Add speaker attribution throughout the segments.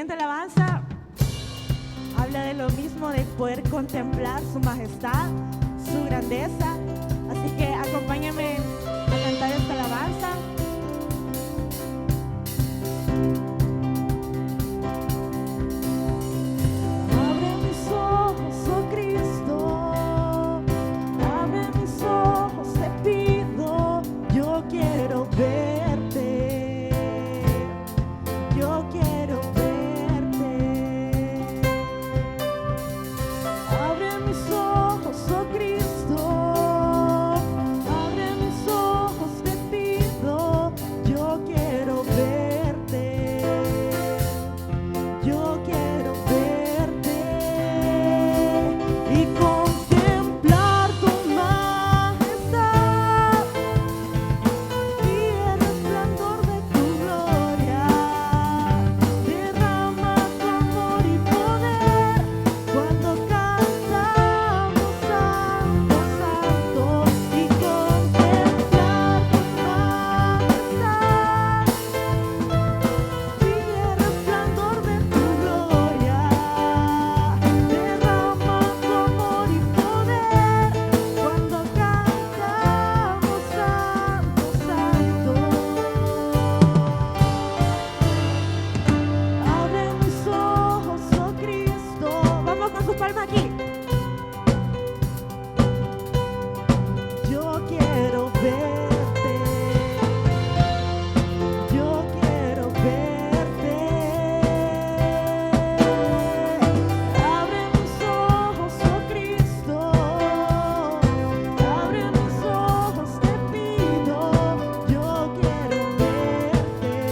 Speaker 1: siguiente alabanza habla de lo mismo, de poder contemplar su majestad, su grandeza. Así que acompáñame a cantar esta alabanza. Abre mis ojos, oh Cristo, abre mis ojos, te pido, yo quiero verte, yo quiero verte. Abre mis ojos, oh Cristo, abre mis ojos, te pido, yo quiero verte, yo quiero verte y contemplar tu majestad y el resplandor de tu gloria. Derrama tu amor y poder cuando cantamos santo, santo, y contemplar tu majestad y el resplandor de tu gloria. Derrama tu amor y poder cuando cantamos santo, santo. Abre mis ojos, oh Cristo. Vamos con su palma aquí. Yo quiero verte, yo quiero verte. Abre mis ojos, oh Cristo, abre mis ojos, te pido, yo quiero verte,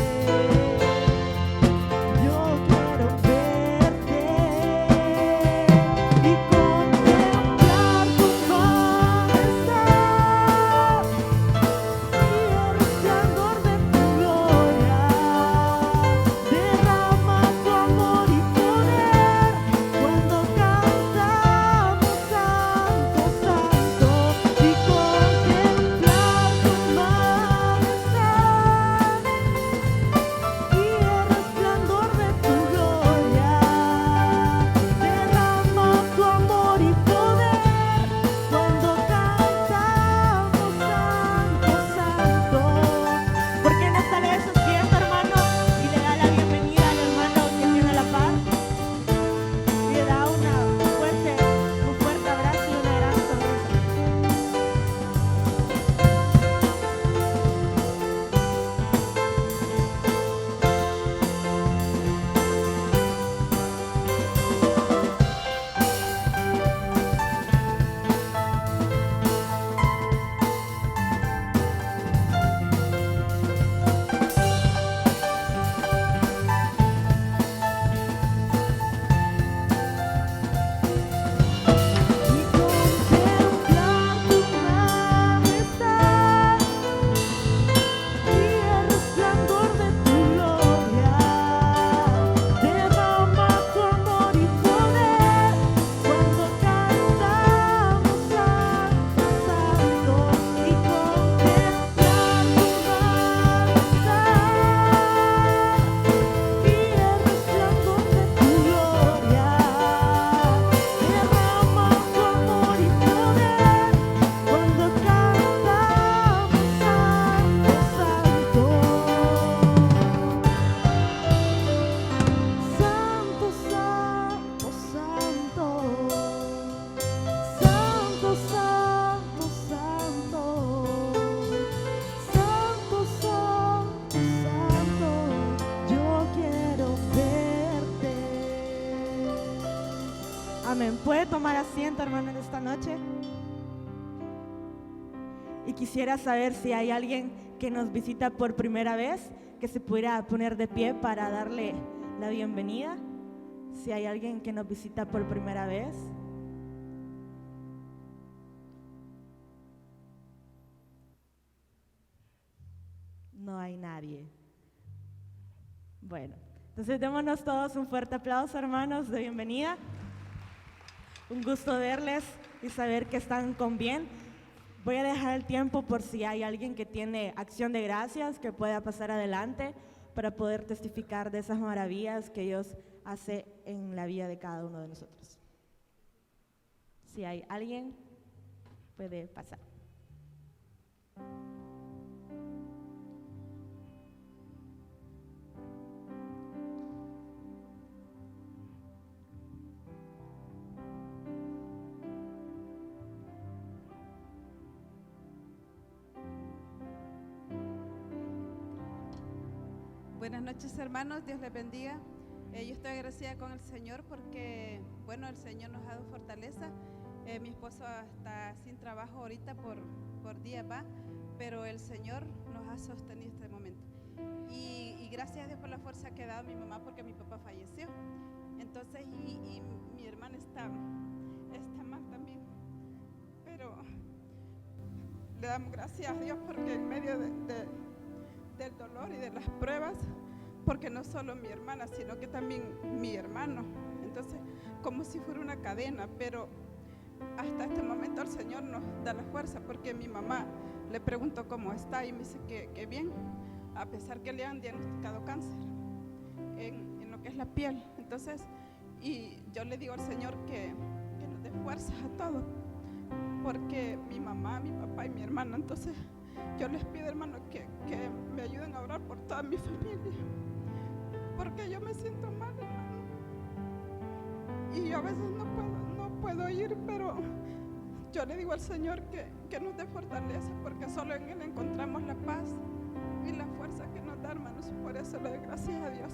Speaker 1: yo quiero verte y contemplar tu majestad y el resplandor de tu gloria. Derrama tu amor y poder cuando cantamos santo, santo, y contemplar tu majestad y el resplandor de tu gloria. Derrama tu amor y poder cuando cantamos santo, santo. Porque en esta vez se sienta, hermano, y le da la bienvenida al hermano que tiene la paz. Y le da un fuerte abrazo y una gran sonrisa. Y contemplar tu majestad y el resplandor de tu gloria. Derrama tu amor y poder cuando cantamos santo, santo, y contemplar tu majestad y el resplandor de tu gloria. Derrama tu amor y poder cuando cantamos santo, santo. Santo, santo, santo. Santo, santo, santo. Santo, santo, santo. Yo quiero verte. Amén. ¿Puede tomar asiento, hermano, en esta noche? Y quisiera saber si hay alguien que nos visita por primera vez, que se pudiera poner de pie para darle la bienvenida. Si hay alguien que nos visita por primera vez. No hay nadie. Bueno, entonces démonos todos un fuerte aplauso, hermanos, de bienvenida. Un gusto verles y saber que están con bien. Voy a dejar el tiempo por si hay alguien que tiene acción de gracias que pueda pasar adelante para poder testificar de esas maravillas que Dios hace en la vida de cada uno de nosotros. Si hay alguien, puede pasar.
Speaker 2: Buenas noches, hermanos, Dios les bendiga. Yo estoy agradecida con el Señor porque, bueno, el Señor nos ha dado fortaleza. Mi esposo está sin trabajo ahorita por día va, pero el Señor nos ha sostenido este momento. Y gracias a Dios por la fuerza que ha dado mi mamá porque mi papá falleció. Entonces, y mi hermana está mal también. Pero le damos gracias a Dios porque en medio del dolor y de las pruebas, porque no solo mi hermana, sino que también mi hermano. Entonces, como si fuera una cadena, pero hasta este momento el Señor nos da la fuerza, porque mi mamá le preguntó cómo está y me dice que bien, a pesar que le han diagnosticado cáncer en lo que es la piel. Entonces, y yo le digo al Señor que nos dé fuerzas a todos, porque mi mamá, mi papá y mi hermano. Entonces, yo les pido, hermano, que me ayuden a orar por toda mi familia, porque yo me siento mal, hermano, y yo a veces no puedo ir, pero yo le digo al Señor que nos dé fortaleza, porque solo en Él encontramos la paz y la fuerza que nos da, hermanos. Por eso le doy gracias a Dios.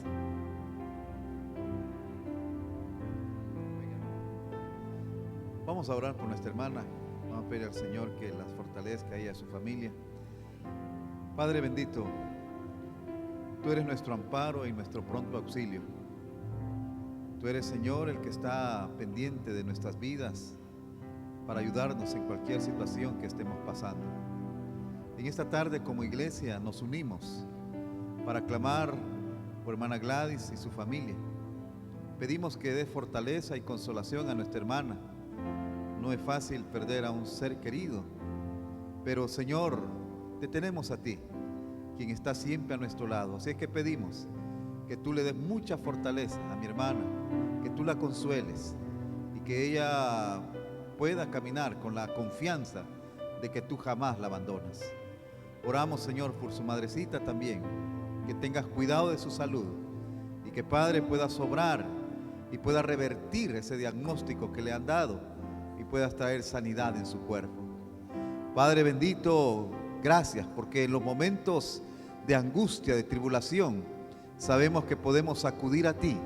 Speaker 3: Vamos a orar por nuestra hermana. Vamos a pedir al Señor que las fortalezca a ella y a su familia. Padre bendito, tú eres nuestro amparo y nuestro pronto auxilio. Tú eres, Señor, el que está pendiente de nuestras vidas para ayudarnos en cualquier situación que estemos pasando. En esta tarde, como iglesia, nos unimos para clamar por hermana Gladys y su familia. Pedimos que dé fortaleza y consolación a nuestra hermana. No es fácil perder a un ser querido, pero, Señor, te tenemos a ti, quien está siempre a nuestro lado. Así es que pedimos que tú le des mucha fortaleza a mi hermana, que tú la consueles y que ella pueda caminar con la confianza de que tú jamás la abandonas. Oramos, Señor, por su madrecita también, que tengas cuidado de su salud y que, Padre, pueda sobrar y pueda revertir ese diagnóstico que le han dado y puedas traer sanidad en su cuerpo. Padre bendito, gracias, porque en los momentos de angustia, de tribulación, sabemos que podemos acudir a ti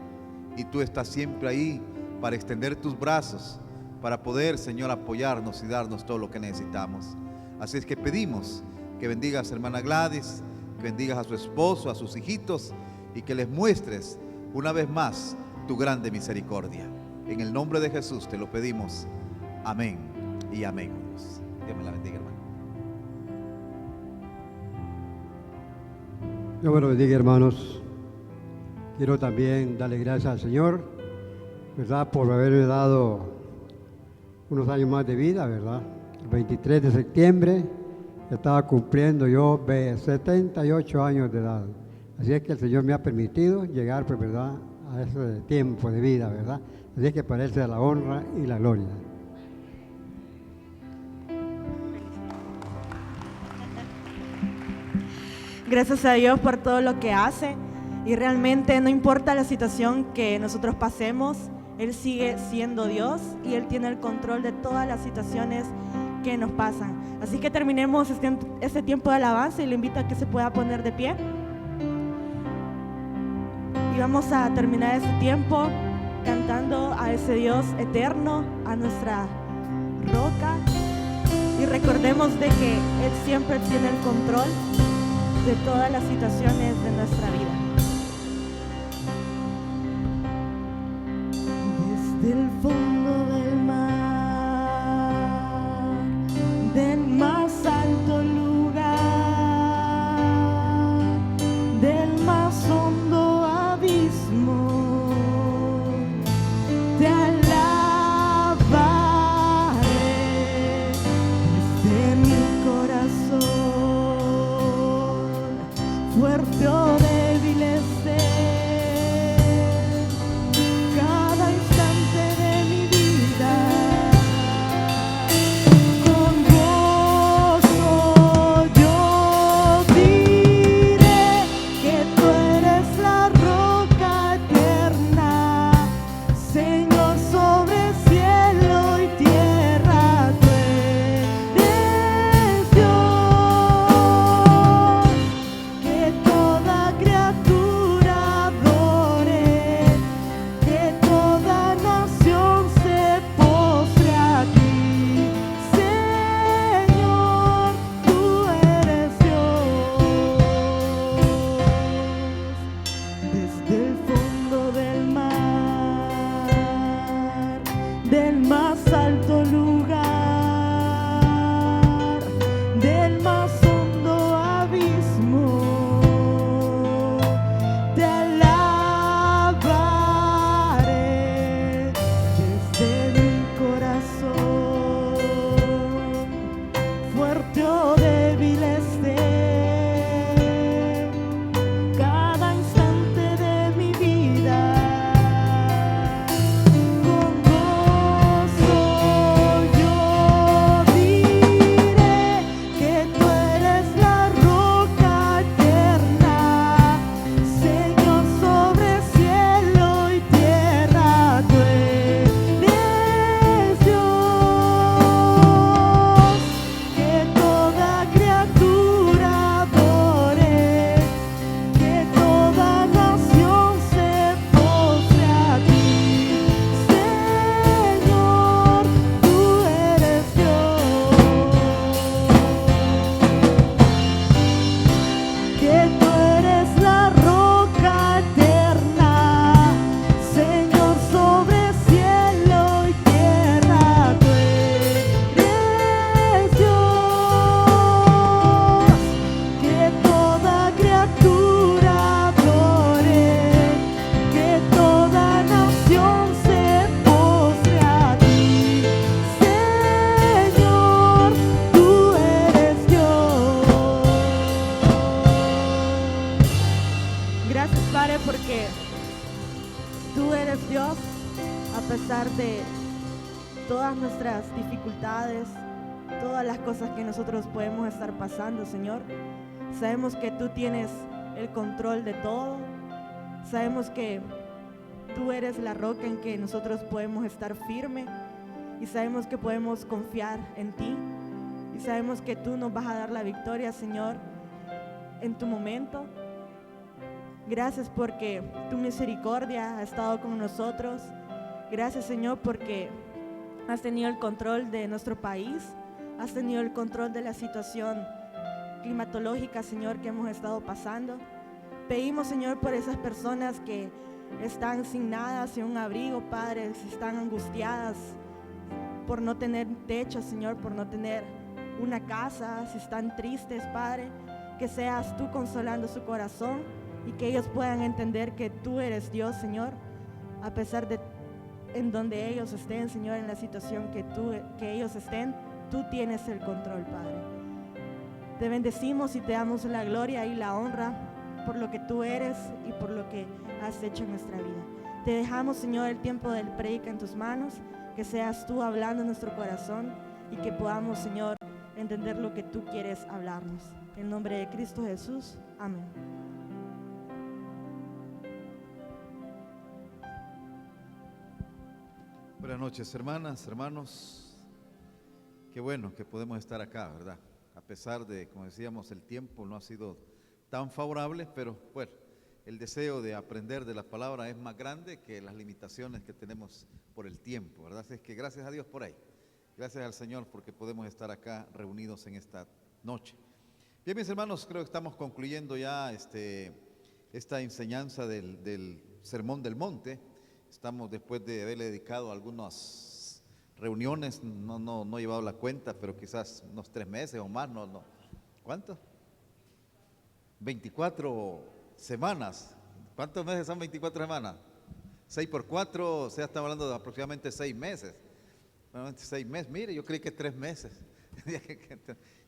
Speaker 3: y tú estás siempre ahí para extender tus brazos, para poder, Señor, apoyarnos y darnos todo lo que necesitamos. Así es que pedimos que bendigas a hermana Gladys, que bendigas a su esposo, a sus hijitos y que les muestres una vez más tu grande misericordia. En el nombre de Jesús te lo pedimos. Amén y amén. Dios me la bendiga, hermano.
Speaker 4: Dios me lo bendiga, hermanos. Quiero también darle gracias al Señor, ¿verdad?, por haberme dado unos años más de vida, ¿verdad? El 23 de septiembre estaba cumpliendo yo 78 años de edad. Así es que el Señor me ha permitido llegar, pues, ¿verdad?, a ese tiempo de vida, ¿verdad? Así es que para Él sea la honra y la gloria.
Speaker 1: Gracias a Dios por todo lo que hace, y realmente no importa la situación que nosotros pasemos, Él sigue siendo Dios y Él tiene el control de todas las situaciones que nos pasan. Así que terminemos este tiempo de alabanza y le invito a que se pueda poner de pie. Y vamos a terminar este tiempo cantando a ese Dios eterno, a nuestra roca, y recordemos de que Él siempre tiene el control de todas las situaciones de nuestra vida. Desde el fondo del mar, del más alto lugar, del más hondo abismo, te alabaré desde mi corazón. Fuerte o débil del más alto lugar, del más hondo abismo, te alabaré desde mi corazón, fuerte o débil esté, cada instante de mi vida. Con gozo yo diré que tú eres la roca eterna, Señor, sobre cielo y tierra. Tú eres Dios, que toda criatura adore, que toda nación se postre a ti. Señor, tú eres Dios, que tú eres la roca eterna, Señor, sobre cielo y tierra. Tú eres Dios, que toda criatura adore, que toda nación se postre a ti. Señor, tú eres Dios. Gracias, Padre, porque tú eres Dios a pesar de todas nuestras dificultades, todas las cosas que nosotros podemos estar pasando, Señor. Sabemos que tú tienes el control de todo. Sabemos que tú eres la roca en que nosotros podemos estar firmes y sabemos que podemos confiar en ti y sabemos que tú nos vas a dar la victoria, Señor, en tu momento. Gracias porque tu misericordia ha estado con nosotros. Gracias, Señor, porque has tenido el control de nuestro país, has tenido el control de la situación climatológica, Señor, que hemos estado pasando. Pedimos, Señor, por esas personas que están sin nada, sin un abrigo, Padre, si están angustiadas por no tener techo, Señor, por no tener una casa, si están tristes, Padre, que seas tú consolando su corazón y que ellos puedan entender que tú eres Dios, Señor, a pesar de en donde ellos estén, Señor, en la situación que ellos estén, tú tienes el control, Padre. Te bendecimos y te damos la gloria y la honra por lo que tú eres y por lo que has hecho en nuestra vida. Te dejamos, Señor, el tiempo del prédica en tus manos, que seas tú hablando en nuestro corazón y que podamos, Señor, entender lo que tú quieres hablarnos. En nombre de Cristo Jesús, amén.
Speaker 3: Buenas noches, hermanas, hermanos. Qué bueno que podemos estar acá, ¿verdad? A pesar de, como decíamos, el tiempo no ha sido tan favorable, pero bueno, el deseo de aprender de la palabra es más grande que las limitaciones que tenemos por el tiempo, ¿verdad? Así es que gracias a Dios por ahí. Gracias al Señor porque podemos estar acá reunidos en esta noche. Bien, mis hermanos, creo que estamos concluyendo ya esta enseñanza del Sermón del Monte. Estamos después de haberle dedicado algunas reuniones, no he llevado la cuenta, pero quizás unos 3 meses o más, no. ¿Cuánto? 24 semanas. ¿Cuántos meses son 24 semanas? 6 por 4, o sea, estamos hablando de aproximadamente 6 meses. Aproximadamente 6 meses, mire, yo creí que 3 meses.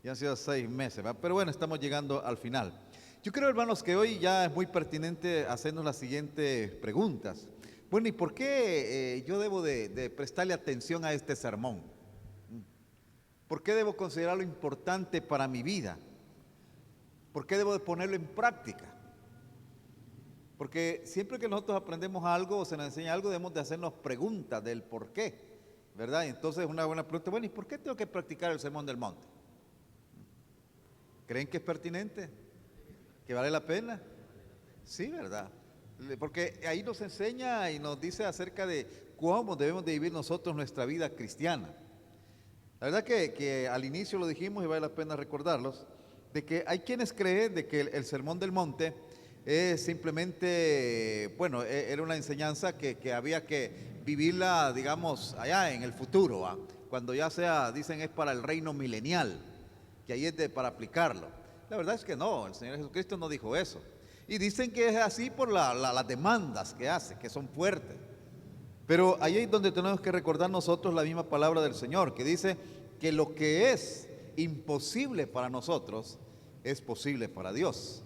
Speaker 3: Ya han sido 6 meses, ¿verdad? Pero bueno, estamos llegando al final. Yo creo, hermanos, que hoy ya es muy pertinente hacernos las siguientes preguntas. Bueno, ¿y por qué yo debo de prestarle atención a este sermón? ¿Por qué debo considerarlo importante para mi vida? ¿Por qué debo de ponerlo en práctica? Porque siempre que nosotros aprendemos algo o se nos enseña algo, debemos de hacernos preguntas del por qué, ¿verdad? Entonces una buena pregunta, bueno, ¿y por qué tengo que practicar el Sermón del Monte? ¿Creen que es pertinente? ¿Que vale la pena? Sí, ¿verdad? Porque ahí nos enseña y nos dice acerca de cómo debemos de vivir nosotros nuestra vida cristiana. La verdad que al inicio lo dijimos y vale la pena recordarlos, de que hay quienes creen de que el Sermón del Monte es simplemente, bueno, era una enseñanza que había que vivirla, digamos, allá en el futuro, ¿va? Cuando ya sea, dicen, es para el reino milenial, que ahí es para aplicarlo. La verdad es que no, el Señor Jesucristo no dijo eso. Y dicen que es así por las demandas que hace, que son fuertes. Pero ahí es donde tenemos que recordar nosotros la misma palabra del Señor, que dice que lo que es imposible para nosotros es posible para Dios.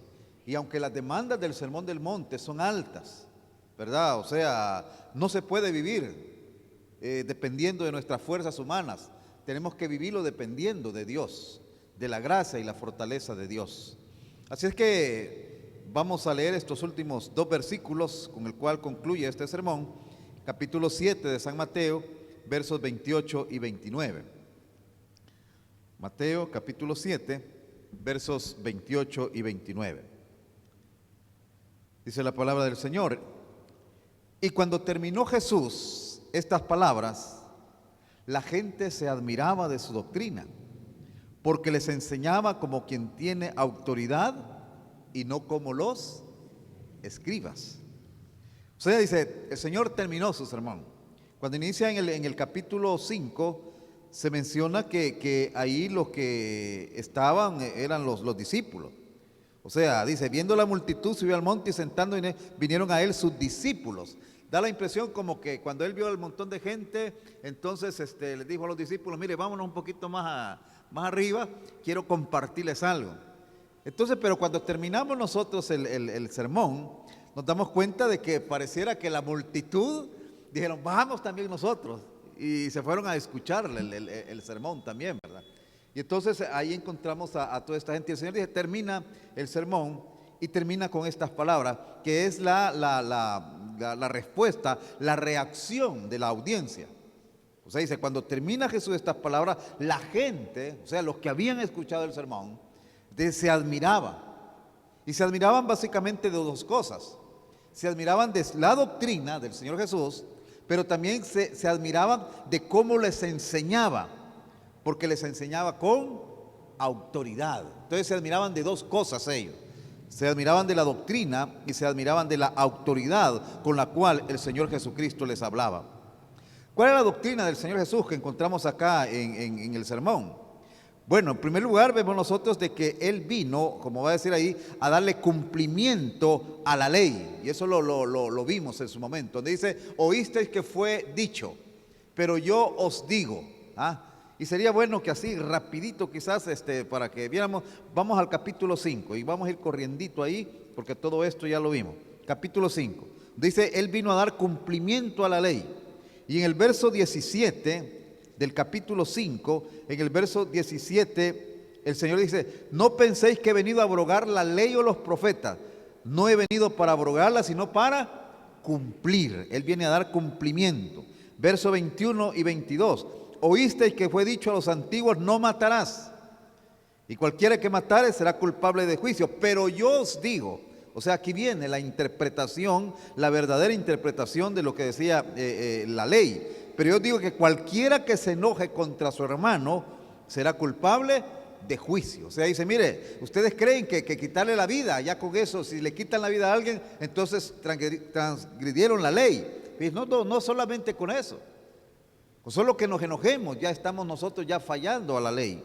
Speaker 3: Y aunque las demandas del Sermón del Monte son altas, ¿verdad? O sea, no se puede vivir dependiendo de nuestras fuerzas humanas. Tenemos que vivirlo dependiendo de Dios, de la gracia y la fortaleza de Dios. Así es que vamos a leer estos últimos 2 versículos con el cual concluye este sermón, capítulo 7 de San Mateo, versos 28 y 29. Mateo capítulo 7, versos 28 y 29. Dice la palabra del Señor: y cuando terminó Jesús estas palabras, la gente se admiraba de su doctrina, porque les enseñaba como quien tiene autoridad y no como los escribas. O sea, dice, el Señor terminó su sermón. Cuando inicia en el capítulo 5, se menciona que ahí los que estaban eran los discípulos. O sea, dice, viendo la multitud subió al monte y sentando vinieron a él sus discípulos. Da la impresión como que cuando él vio al montón de gente, entonces les dijo a los discípulos, mire, vámonos un poquito más arriba, quiero compartirles algo. Entonces, pero cuando terminamos nosotros el sermón, nos damos cuenta de que pareciera que la multitud dijeron, vamos también nosotros. Y se fueron a escuchar el sermón también, ¿verdad? Y entonces ahí encontramos a toda esta gente. Y el Señor dice, termina el sermón y termina con estas palabras, que es la respuesta, la reacción de la audiencia. O sea, dice, cuando termina Jesús estas palabras, la gente, o sea, los que habían escuchado el sermón, se admiraban. Y se admiraban básicamente de 2 cosas. Se admiraban de la doctrina del Señor Jesús, pero también se admiraban de cómo les enseñaba, porque les enseñaba con autoridad. Entonces se admiraban de 2 cosas ellos. Se admiraban de la doctrina y se admiraban de la autoridad con la cual el Señor Jesucristo les hablaba. ¿Cuál es la doctrina del Señor Jesús que encontramos acá en el sermón? Bueno, en primer lugar vemos nosotros de que Él vino, como va a decir ahí, a darle cumplimiento a la ley. Y eso lo vimos en su momento, donde dice, oísteis que fue dicho, pero yo os digo. Y sería bueno que así, rapidito quizás, para que viéramos, vamos al capítulo 5 y vamos a ir corriendito ahí, porque todo esto ya lo vimos. Capítulo 5, dice, Él vino a dar cumplimiento a la ley. Y en el verso 17 del capítulo 5, en el verso 17, el Señor dice, no penséis que he venido a abrogar la ley o los profetas. No he venido para abrogarla, sino para cumplir. Él viene a dar cumplimiento. Verso 21 y 22. Oísteis que fue dicho a los antiguos, no matarás. Y cualquiera que matare será culpable de juicio. Pero yo os digo, o sea, aquí viene la interpretación, la verdadera interpretación de lo que decía la ley. Pero yo digo que cualquiera que se enoje contra su hermano será culpable de juicio. O sea, dice, mire, ustedes creen que quitarle la vida, ya con eso, si le quitan la vida a alguien, entonces transgredieron la ley. Y no solamente con eso. Con solo que nos enojemos, ya estamos nosotros ya fallando a la ley.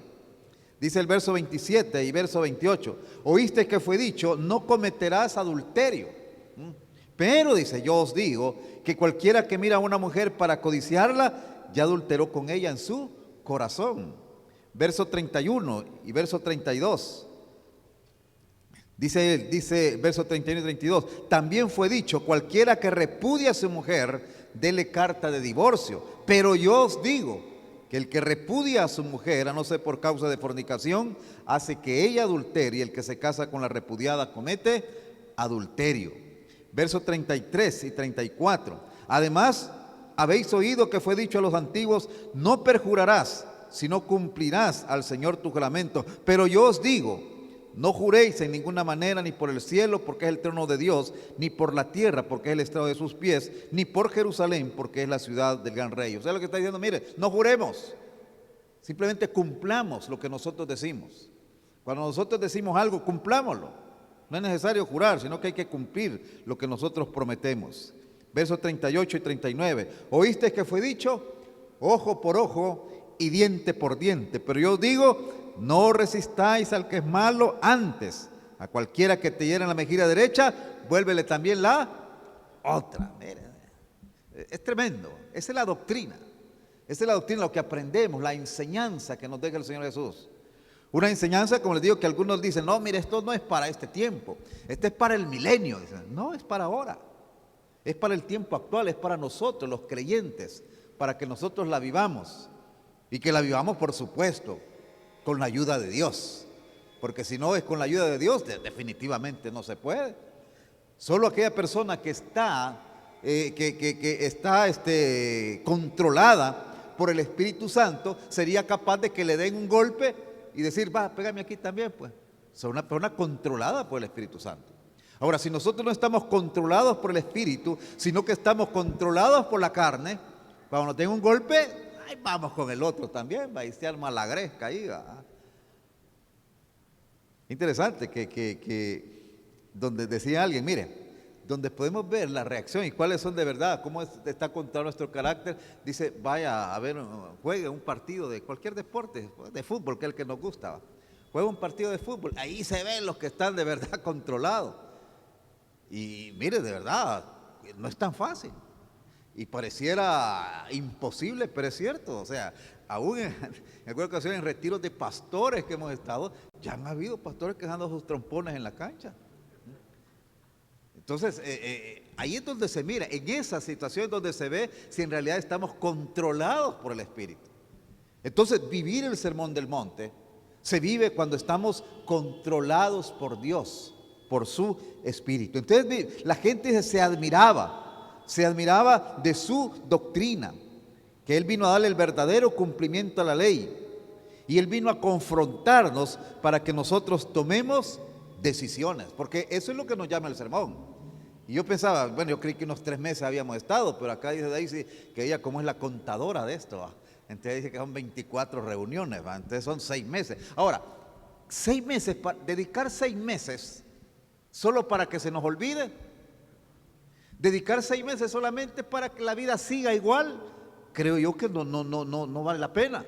Speaker 3: Dice el verso 27 y verso 28, oíste que fue dicho, no cometerás adulterio. Pero dice, yo os digo que cualquiera que mira a una mujer para codiciarla, ya adulteró con ella en su corazón. Verso 31 y verso 32. Dice verso 31 y 32, también fue dicho, cualquiera que repudia a su mujer, dele carta de divorcio. Pero yo os digo que el que repudia a su mujer, a no ser por causa de fornicación, hace que ella adultere, y el que se casa con la repudiada comete adulterio. Versos 33 y 34. Además, habéis oído que fue dicho a los antiguos, no perjurarás, sino cumplirás al Señor tu juramento. Pero yo os digo, no juréis en ninguna manera, ni por el cielo, porque es el trono de Dios, ni por la tierra, porque es el estrado de sus pies, ni por Jerusalén, porque es la ciudad del gran rey. O sea, lo que está diciendo, mire, no juremos, simplemente cumplamos lo que nosotros decimos. Cuando nosotros decimos algo, cumplámoslo. No es necesario jurar, sino que hay que cumplir lo que nosotros prometemos. Versos 38 y 39. Oíste que fue dicho, ojo por ojo y diente por diente. Pero yo os digo, no resistáis al que es malo, antes a cualquiera que te hiera en la mejilla derecha, vuélvele también la otra. Mira, es tremendo. Esa es la doctrina. Esa es la doctrina, lo que aprendemos, la enseñanza que nos deja el Señor Jesús. Una enseñanza, como les digo, que algunos dicen, no, mire, esto no es para este tiempo, este es para el milenio. Dicen, no, es para ahora, es para el tiempo actual, es para nosotros, los creyentes, para que nosotros la vivamos. Y que la vivamos, por supuesto, con la ayuda de Dios. Porque si no es con la ayuda de Dios, definitivamente no se puede. Solo aquella persona que está, controlada por el Espíritu Santo sería capaz de que le den un golpe y decir, va, pégame aquí también, pues. Es una persona controlada por el Espíritu Santo. Ahora, si nosotros no estamos controlados por el Espíritu, sino que estamos controlados por la carne, cuando nos den un golpe, ay, vamos con el otro también, va, y se arma la gresca ahí, va. Interesante que donde decía alguien, mire, donde podemos ver la reacción y cuáles son de verdad, cómo está contra nuestro carácter, dice, vaya a ver, juegue un partido de cualquier deporte, de fútbol, que es el que nos gusta, juega un partido de fútbol, ahí se ven los que están de verdad controlados. Y mire, de verdad, no es tan fácil. Y pareciera imposible, pero es cierto. O sea, aún en alguna ocasión en retiros de pastores que hemos estado, ya han habido pastores que dando sus trompones en la cancha. Entonces, ahí es donde se mira, en esa situación es donde se ve si en realidad estamos controlados por el Espíritu. Entonces, vivir el Sermón del Monte se vive cuando estamos controlados por Dios, por su Espíritu. Entonces, la gente se admiraba de su doctrina, que Él vino a darle el verdadero cumplimiento a la ley. Y Él vino a confrontarnos para que nosotros tomemos decisiones, porque eso es lo que nos llama el sermón. Y yo pensaba, bueno, yo creí que unos 3 meses habíamos estado, pero acá dice Daisy que ella como es la contadora de esto, ¿va? Entonces dice que son 24 reuniones, ¿va? Entonces son 6 meses. Ahora, 6 meses, dedicar 6 meses solo para que se nos olvide, dedicar 6 meses solamente para que la vida siga igual, creo yo que no vale la pena.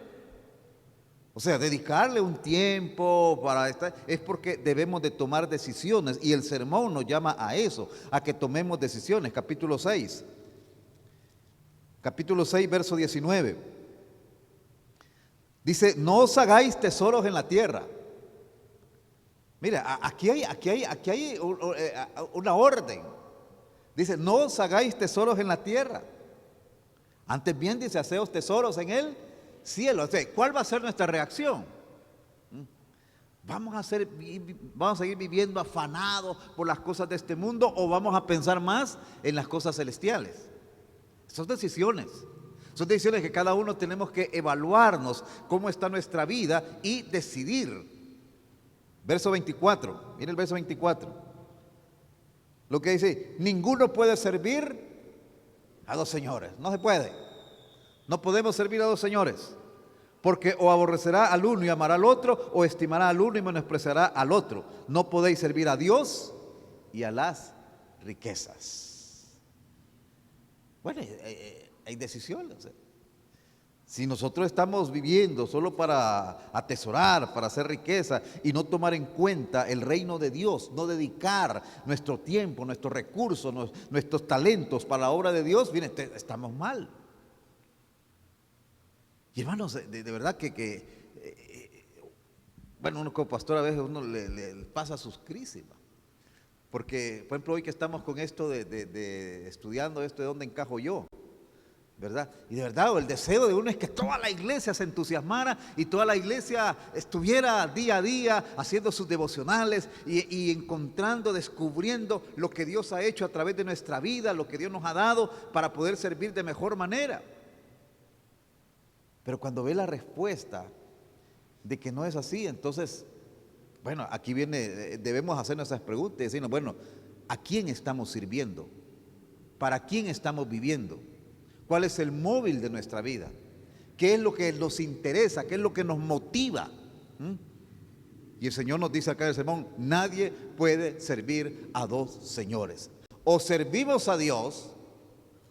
Speaker 3: O sea, dedicarle un tiempo para estar, es porque debemos de tomar decisiones y el sermón nos llama a eso, a que tomemos decisiones. Capítulo 6, verso 19. Dice, no os hagáis tesoros en la tierra. Mira, aquí hay una orden. Dice, no os hagáis tesoros en la tierra. Antes bien dice, haceos tesoros en el cielo. O sea, ¿cuál va a ser nuestra reacción? ¿Vamos a seguir viviendo afanados por las cosas de este mundo o vamos a pensar más en las cosas celestiales? Son decisiones que cada uno tenemos que evaluarnos cómo está nuestra vida y decidir. Verso 24, mire el verso 24. Lo que dice, ninguno puede servir a 2 señores, no se puede. No podemos servir a 2 señores, porque o aborrecerá al uno y amará al otro, o estimará al uno y menospreciará al otro. No podéis servir a Dios y a las riquezas. Bueno, hay decisiones. Si nosotros estamos viviendo solo para atesorar, para hacer riqueza y no tomar en cuenta el reino de Dios, no dedicar nuestro tiempo, nuestros recursos, nuestros talentos para la obra de Dios, bien, estamos mal. Y hermanos, de verdad bueno, uno como pastor a veces uno le pasa sus crisis, ¿va? Porque, por ejemplo, hoy que estamos con esto de estudiando esto de dónde encajo yo, ¿verdad? Y de verdad, el deseo de uno es que toda la iglesia se entusiasmara y toda la iglesia estuviera día a día haciendo sus devocionales y encontrando, descubriendo lo que Dios ha hecho a través de nuestra vida, lo que Dios nos ha dado para poder servir de mejor manera. Pero cuando ve la respuesta de que no es así, entonces, bueno, aquí debemos hacernos esas preguntas y decirnos, bueno, ¿a quién estamos sirviendo? ¿Para quién estamos viviendo? ¿Cuál es el móvil de nuestra vida? ¿Qué es lo que nos interesa? ¿Qué es lo que nos motiva? Y el Señor nos dice acá en el sermón, nadie puede servir a dos señores. O servimos a Dios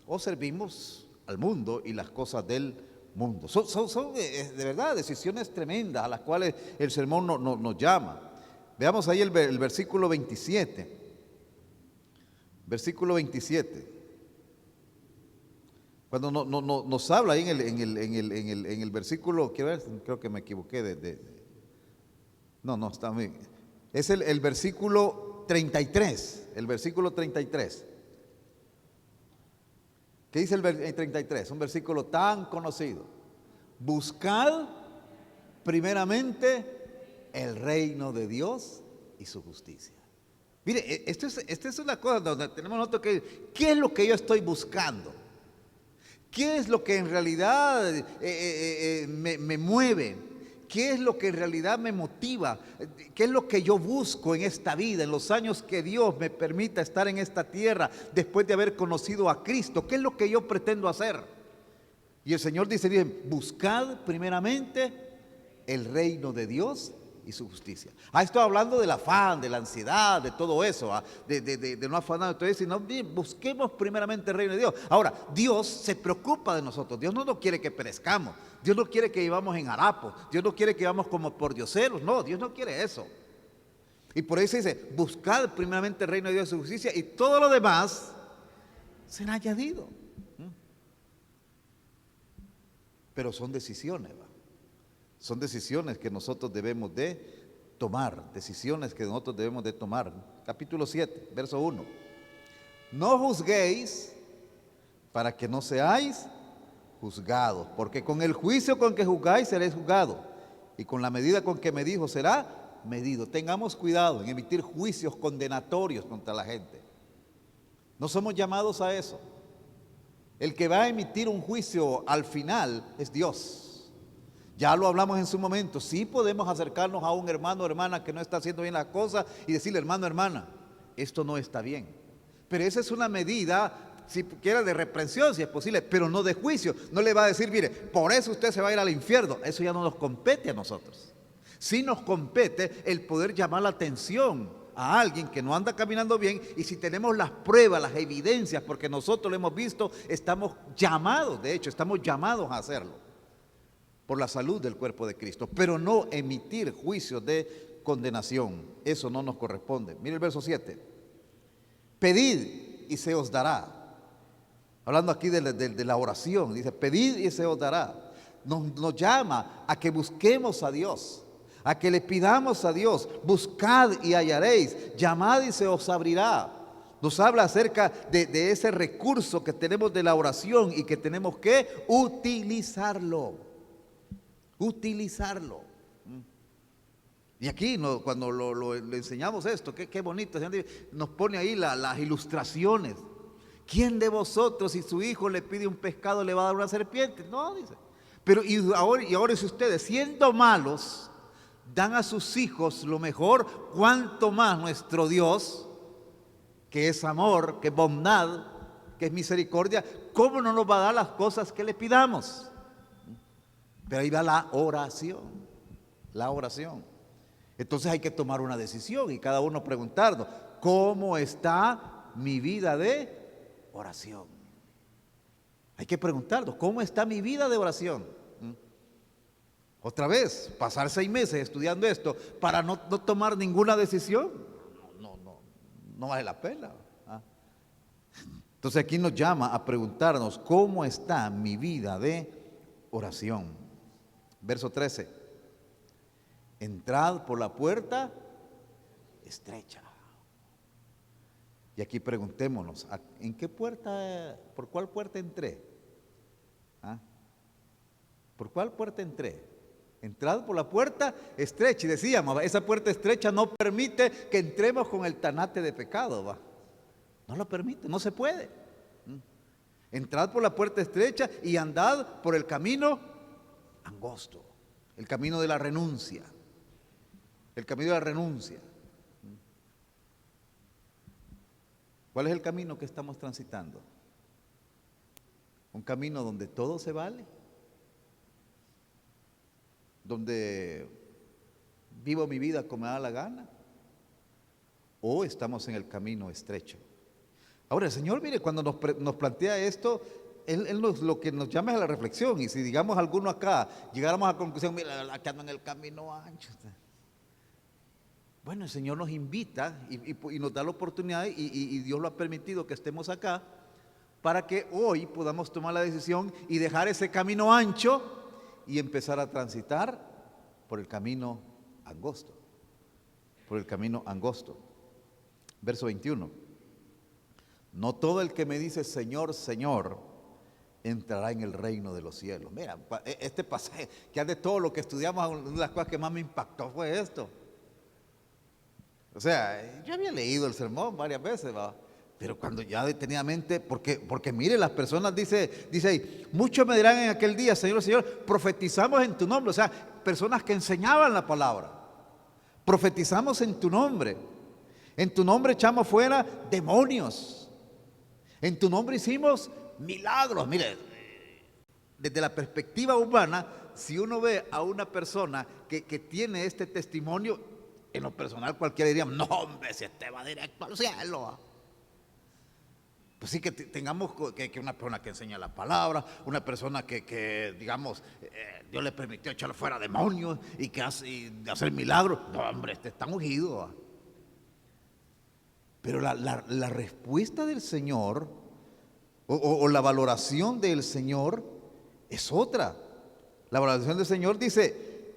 Speaker 3: o servimos al mundo y las cosas del mundo. Son de verdad decisiones tremendas a las cuales el sermón nos llama. Veamos ahí el versículo 27. Versículo 27. Cuando nos habla ahí en el versículo, creo que me equivoqué no, está bien. Es el versículo 33, el versículo 33. ¿Qué dice el 33? Un versículo tan conocido. Buscad primeramente el reino de Dios y su justicia. Mire, esta es una cosa donde tenemos nosotros que, ¿qué es lo que yo estoy buscando? ¿Qué es lo que en realidad me mueve? ¿Qué es lo que en realidad me motiva? ¿Qué es lo que yo busco en esta vida, en los años que Dios me permita estar en esta tierra después de haber conocido a Cristo? ¿Qué es lo que yo pretendo hacer? Y el Señor dice bien, buscad primeramente el reino de Dios y su justicia. Estoy hablando del afán, de la ansiedad, de todo eso, de no afanar, entonces, sino bien, busquemos primeramente el reino de Dios. Ahora, Dios se preocupa de nosotros. Dios no nos quiere que perezcamos. Dios no quiere que vivamos en harapos. Dios no quiere que vivamos como pordioseros. No, Dios no quiere eso. Y por eso dice, buscad primeramente el reino de Dios y su justicia y todo lo demás será añadido. Pero son decisiones, ¿va? Son decisiones que nosotros debemos de tomar, decisiones que nosotros debemos de tomar. Capítulo 7, verso 1. No juzguéis para que no seáis juzgados, porque con el juicio con que juzgáis seréis juzgados, y con la medida con que medís será medido. Tengamos cuidado en emitir juicios condenatorios contra la gente. No somos llamados a eso. El que va a emitir un juicio al final es Dios. Ya lo hablamos en su momento. Sí podemos acercarnos a un hermano o hermana que no está haciendo bien las cosas y decirle, hermano, hermana, esto no está bien. Pero esa es una medida, si quiere, de reprensión, si es posible, pero no de juicio. No le va a decir, mire, por eso usted se va a ir al infierno. Eso ya no nos compete a nosotros. Sí nos compete el poder llamar la atención a alguien que no anda caminando bien, y si tenemos las pruebas, las evidencias, porque nosotros lo hemos visto, estamos llamados, de hecho, estamos llamados a hacerlo por la salud del cuerpo de Cristo, pero no emitir juicios de condenación. Eso no nos corresponde. Mire el verso 7. Pedid y se os dará. Hablando aquí de la oración, dice, pedid y se os dará. Nos llama a que busquemos a Dios, a que le pidamos a Dios. Buscad y hallaréis, llamad y se os abrirá. Nos habla acerca de ese recurso que tenemos de la oración y que tenemos que utilizarlo. Utilizarlo. Y aquí cuando le enseñamos esto, qué bonito, nos pone ahí las ilustraciones. ¿Quién de vosotros, si su hijo le pide un pescado, le va a dar una serpiente? No, dice. Pero ahora si ustedes, siendo malos, dan a sus hijos lo mejor, cuánto más nuestro Dios, que es amor, que es bondad, que es misericordia, ¿cómo no nos va a dar las cosas que le pidamos? Pero ahí va la oración, la oración. Entonces hay que tomar una decisión y cada uno preguntarnos, ¿cómo está mi vida de oración? Hay que preguntarnos, ¿cómo está mi vida de oración? Otra vez, pasar 6 meses estudiando esto para no tomar ninguna decisión, no vale la pena. Entonces aquí nos llama a preguntarnos, ¿cómo está mi vida de oración? Verso 13. Entrad por la puerta estrecha. Y aquí preguntémonos, ¿en qué puerta, por cuál puerta entré? ¿Por cuál puerta entré? Entrad por la puerta estrecha. Y decíamos, esa puerta estrecha no permite que entremos con el tanate de pecado, ¿va? No lo permite, no se puede. Entrad por la puerta estrecha y andad por el camino angosto, el camino de la renuncia, el camino de la renuncia. ¿Cuál es el camino que estamos transitando? Un camino donde todo se vale, donde ¿Vivo mi vida como me da la gana? ¿O estamos en el camino estrecho? Ahora, el Señor, mire, cuando nos plantea esto, Él lo que nos llama es a la reflexión. Y si, digamos, alguno acá llegáramos a la conclusión, mira, la verdad que ando en el camino ancho. Bueno, el Señor nos invita y nos da la oportunidad, y Dios lo ha permitido que estemos acá, para que hoy podamos tomar la decisión y dejar ese camino ancho y empezar a transitar por el camino angosto. Por el camino angosto. Verso 21. No todo el que me dice Señor, Señor, entrará en el reino de los cielos. Mira, este pasaje, que de todo lo que estudiamos, una de las cosas que más me impactó fue esto. O sea, yo había leído el sermón varias veces, ¿va? Pero cuando ya detenidamente, porque mire, las personas, dice ahí, muchos me dirán en aquel día, Señor, Señor, profetizamos en tu nombre. O sea, personas que enseñaban la palabra. Profetizamos en tu nombre. En tu nombre echamos fuera demonios. En tu nombre hicimos milagros. Mire, desde la perspectiva humana, si uno ve a una persona que tiene este testimonio, en lo personal cualquiera diría, no hombre, si este va directo al cielo. Pues sí, que tengamos que una persona que enseña la palabra, una persona que digamos, Dios le permitió echar fuera demonios y que hacer milagros. No hombre, este está ungido. Pero la respuesta del Señor o la valoración del Señor es otra. La valoración del Señor dice,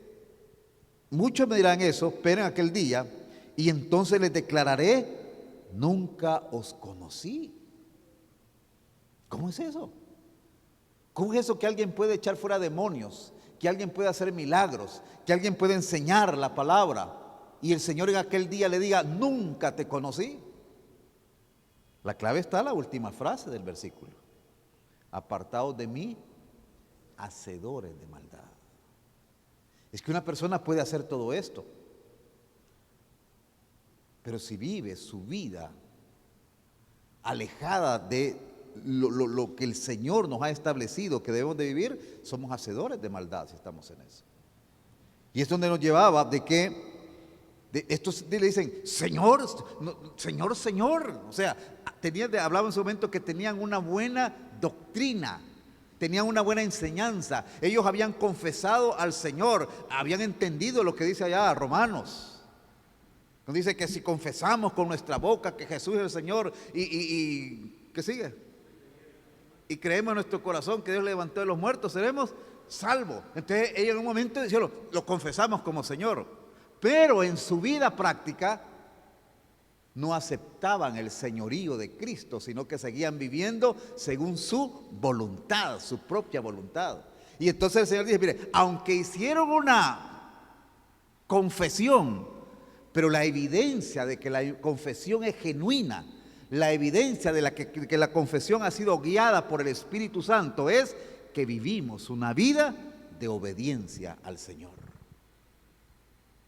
Speaker 3: muchos me dirán eso, pero en aquel día, y entonces les declararé, nunca os conocí. ¿Cómo es eso? ¿Cómo es eso que alguien puede echar fuera demonios, que alguien puede hacer milagros, que alguien puede enseñar la palabra, y el Señor en aquel día le diga, nunca te conocí? La clave está en la última frase del versículo. Apartados de mí, hacedores de maldad. Es que una persona puede hacer todo esto, pero si vive su vida alejada de lo que el Señor nos ha establecido que debemos de vivir, somos hacedores de maldad si estamos en eso. Y es donde nos llevaba de que estos le dicen, Señor, Señor, Señor. O sea, hablaba en su momento que tenían una buena doctrina, tenían una buena enseñanza. Ellos habían confesado al Señor, habían entendido lo que dice allá Romanos. Nos dice que si confesamos con nuestra boca que Jesús es el Señor y ¿qué sigue? Y creemos en nuestro corazón que Dios le levantó de los muertos, seremos salvos. Entonces ellos en un momento decían, lo confesamos como Señor. Pero en su vida práctica no aceptaban el señorío de Cristo, sino que seguían viviendo según su voluntad, su propia voluntad. Y entonces el Señor dice, mire, aunque hicieron una confesión, pero la evidencia de que la confesión es genuina, la evidencia de que la confesión ha sido guiada por el Espíritu Santo es que vivimos una vida de obediencia al Señor.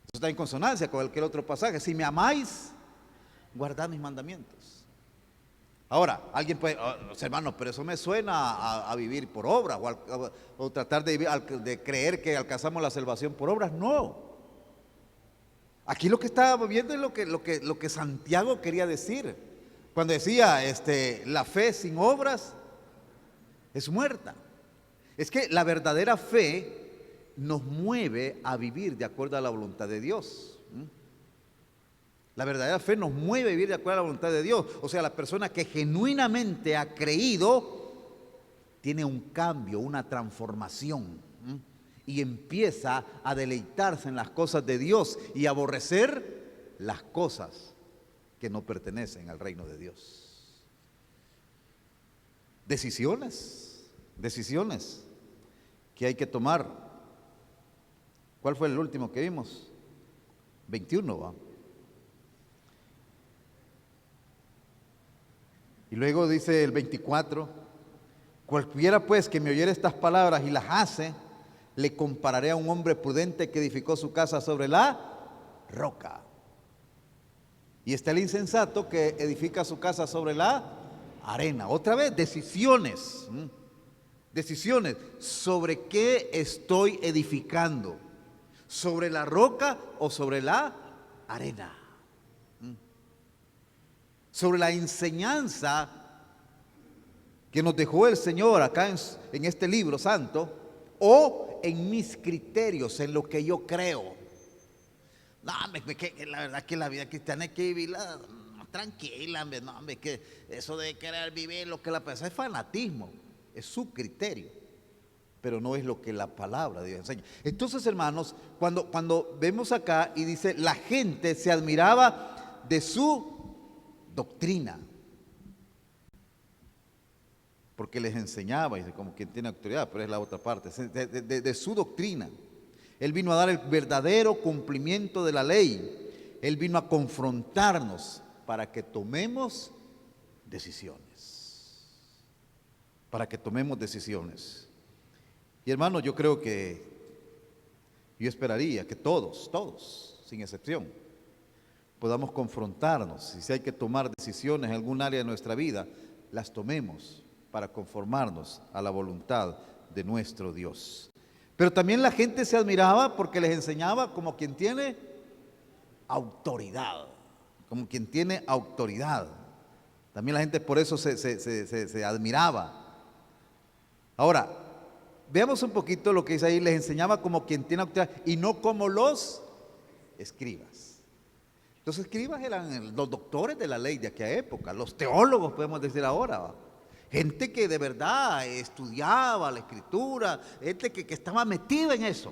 Speaker 3: Eso está en consonancia con cualquier otro pasaje. Si me amáis, guardad mis mandamientos. Ahora, alguien puede, hermano, pero eso me suena a vivir por obras o tratar de creer que alcanzamos la salvación por obras. No. Aquí lo que estábamos viendo es lo que Santiago quería decir. Cuando decía, la fe sin obras es muerta. Es que la verdadera fe nos mueve a vivir de acuerdo a la voluntad de Dios. La verdadera fe nos mueve a vivir de acuerdo a la voluntad de Dios. O sea, la persona que genuinamente ha creído tiene un cambio, una transformación, y empieza a deleitarse en las cosas de Dios y a aborrecer las cosas que no pertenecen al reino de Dios. Decisiones que hay que tomar. ¿Cuál fue el último que vimos? 21, ¿va? Y luego dice el 24, cualquiera pues que me oyere estas palabras y las hace, le compararé a un hombre prudente que edificó su casa sobre la roca. Y está el insensato que edifica su casa sobre la arena. Otra vez, decisiones. Decisiones sobre qué estoy edificando, ¿Sobre la roca o sobre la arena? Sobre la enseñanza que nos dejó el Señor acá en este libro santo, o en mis criterios, en lo que yo creo. No, hombre, que la verdad que la vida cristiana hay que vivirla tranquila, hombre, no, hombre, que eso de querer vivir lo que la persona es fanatismo, es su criterio, pero no es lo que la palabra de Dios enseña. Entonces, hermanos, cuando vemos acá y dice, la gente se admiraba de su doctrina, porque les enseñaba, y como quien tiene autoridad, pero es la otra parte, de su doctrina. Él vino a dar el verdadero cumplimiento de la ley. Él vino a confrontarnos para que tomemos decisiones. Para que tomemos decisiones. Y hermano, yo creo que, yo esperaría que todos, sin excepción, podamos confrontarnos. Y si hay que tomar decisiones en algún área de nuestra vida, las tomemos para conformarnos a la voluntad de nuestro Dios. Pero también la gente se admiraba porque les enseñaba como quien tiene autoridad, como quien tiene autoridad. También la gente por eso se admiraba. Ahora, veamos un poquito lo que dice ahí, les enseñaba como quien tiene autoridad y no como los escribas. Los escribas eran los doctores de la ley de aquella época, los teólogos podemos decir ahora, ¿va? Gente que de verdad estudiaba la escritura, gente que estaba metida en eso.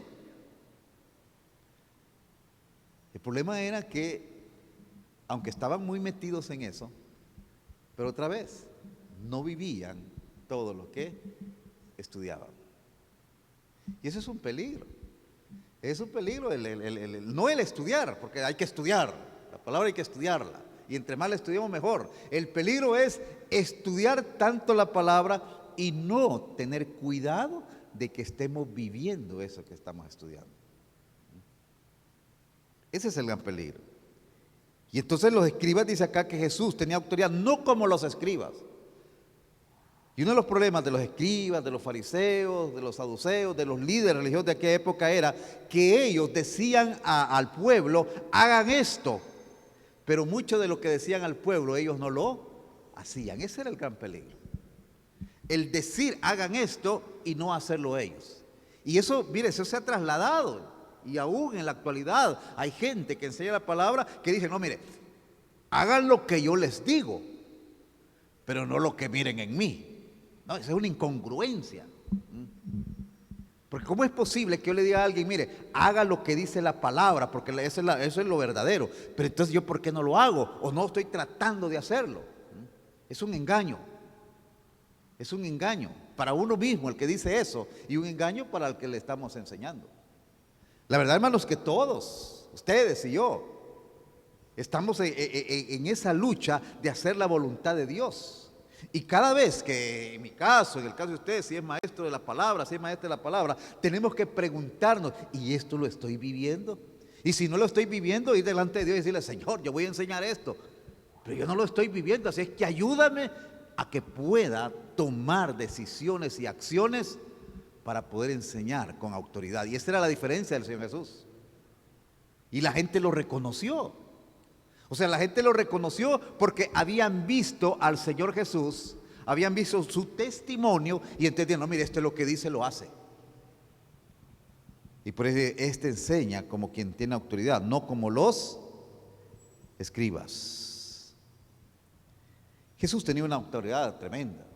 Speaker 3: El problema era que, aunque estaban muy metidos en eso, pero otra vez, no vivían todo lo que estudiaban. Y eso es un peligro. Es un peligro, no el estudiar, porque hay que estudiar, la palabra hay que estudiarla. Y entre más la estudiamos mejor. El peligro es estudiar tanto la palabra y no tener cuidado de que estemos viviendo eso que estamos estudiando. Ese es el gran peligro. Y entonces los escribas dice acá que Jesús tenía autoridad no como los escribas. Y uno de los problemas de los escribas, de los fariseos, de los saduceos, de los líderes religiosos de aquella época era que ellos decían al pueblo, hagan esto. Pero mucho de lo que decían al pueblo, ellos no lo hacían. Ese era el gran peligro. El decir, hagan esto y no hacerlo ellos. Y eso, mire, eso se ha trasladado. Y aún en la actualidad hay gente que enseña la palabra que dice, no, mire, hagan lo que yo les digo, pero no lo que miren en mí. No, esa es una incongruencia. Porque ¿cómo es posible que yo le diga a alguien, mire, haga lo que dice la palabra, porque eso es lo verdadero, pero entonces yo ¿por qué no lo hago? O no estoy tratando de hacerlo. Es un engaño. Es un engaño para uno mismo el que dice eso y un engaño para el que le estamos enseñando. La verdad, hermanos, que todos, ustedes y yo, estamos en esa lucha de hacer la voluntad de Dios. Y cada vez que, en mi caso, en el caso de ustedes, si es maestro de la palabra, si es maestra de la palabra, tenemos que preguntarnos, ¿y esto lo estoy viviendo? Y si no lo estoy viviendo, ir delante de Dios y decirle, Señor, yo voy a enseñar esto, pero yo no lo estoy viviendo, así es que ayúdame a que pueda tomar decisiones y acciones para poder enseñar con autoridad. Y esa era la diferencia del Señor Jesús. Y la gente lo reconoció. O sea, la gente lo reconoció porque habían visto al Señor Jesús, habían visto su testimonio y entendieron, no, mire, esto es lo que dice, lo hace. Y por eso este enseña como quien tiene autoridad, no como los escribas. Jesús tenía una autoridad tremenda.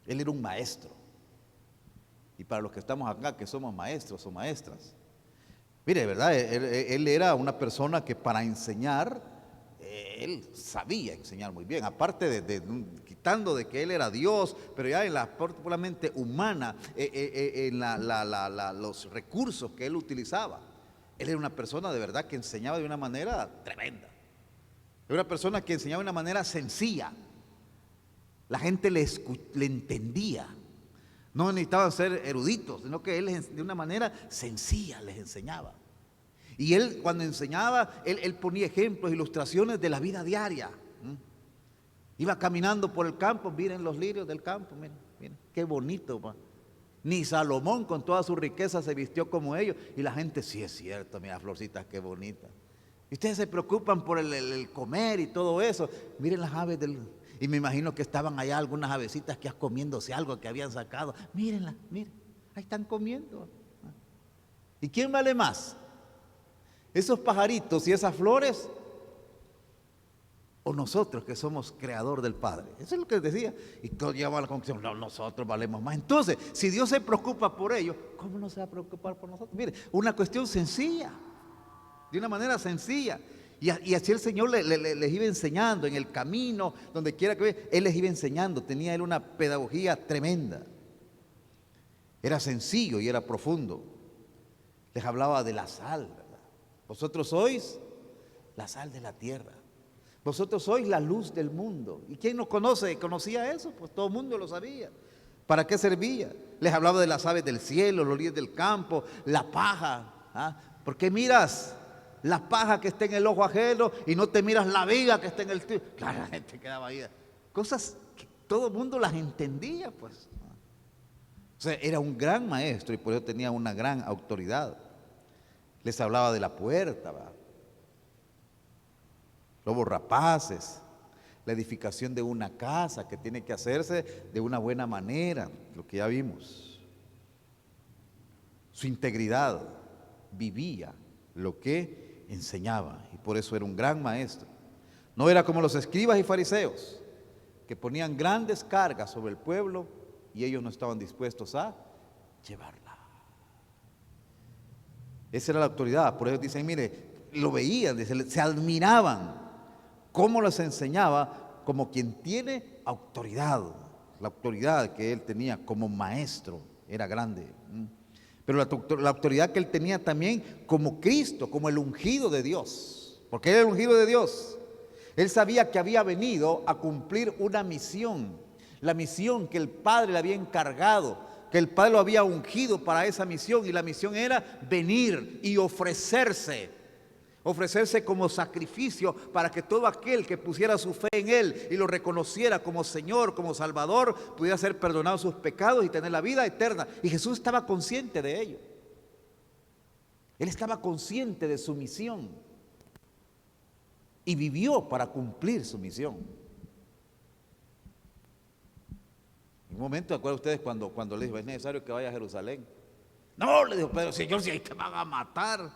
Speaker 3: Él era un maestro. Y para los que estamos acá, que somos maestros o maestras, mire, ¿verdad? Él era una persona que para enseñar, él sabía enseñar muy bien, aparte quitando de que él era Dios, pero ya en la parte puramente humana, en los recursos que él utilizaba. Él era una persona de verdad que enseñaba de una manera tremenda. Era una persona que enseñaba de una manera sencilla. La gente le entendía. No necesitaban ser eruditos, sino que él de una manera sencilla les enseñaba. Y él cuando enseñaba, él ponía ejemplos, ilustraciones de la vida diaria. Iba caminando por el campo, miren los lirios del campo, miren qué bonito. Ni Salomón con toda su riqueza se vistió como ellos. Y la gente, sí es cierto, mira florcitas, qué bonitas. Y ustedes se preocupan por el comer y todo eso. Miren las aves del... Y me imagino que estaban allá algunas avecitas que comiéndose algo que habían sacado. Mírenlas, miren, ahí están comiendo. ¿Y quién vale más? ¿Esos pajaritos y esas flores? ¿O nosotros que somos creador del Padre? Eso es lo que les decía. Y todos llegaban a la conclusión, no, nosotros valemos más. Entonces, si Dios se preocupa por ellos, ¿cómo no se va a preocupar por nosotros? Mire, una cuestión sencilla, de una manera sencilla. Y así el Señor les iba enseñando en el camino, donde quiera que vaya, Él les iba enseñando. Tenía Él una pedagogía tremenda. Era sencillo y era profundo. Les hablaba de la sal, ¿verdad? Vosotros sois la sal de la tierra. Vosotros sois la luz del mundo. ¿Y quién no conocía eso? Pues todo el mundo lo sabía. ¿Para qué servía? Les hablaba de las aves del cielo, los líderes del campo, la paja. ¿Ah? ¿Por qué miras la paja que está en el ojo ajeno y no te miras la viga que está en el tuyo? Claro, la gente quedaba ahí. Cosas que todo el mundo las entendía, pues. O sea, era un gran maestro y por eso tenía una gran autoridad. Les hablaba de la puerta, ¿verdad? Lobos rapaces, la edificación de una casa que tiene que hacerse de una buena manera, lo que ya vimos. Su integridad, vivía lo que enseñaba y por eso era un gran maestro. No era como los escribas y fariseos que ponían grandes cargas sobre el pueblo y ellos no estaban dispuestos a llevarla. Esa era la autoridad. Por eso dicen, mire, lo veían, se admiraban cómo les enseñaba como quien tiene autoridad. La autoridad que él tenía como maestro era grande. Pero la autoridad que él tenía también como Cristo, como el ungido de Dios. Porque él era el ungido de Dios. Él sabía que había venido a cumplir una misión. La misión que el Padre le había encargado, que el Padre lo había ungido para esa misión. Y la misión era venir y ofrecerse como sacrificio para que todo aquel que pusiera su fe en Él y lo reconociera como Señor, como Salvador, pudiera ser perdonado sus pecados y tener la vida eterna. Y Jesús estaba consciente de ello. Él estaba consciente de su misión y vivió para cumplir su misión. En un momento, ¿acuerdan ustedes cuando le dijo, es necesario que vaya a Jerusalén? No, le dijo Pedro, Señor, si ahí te van a matar.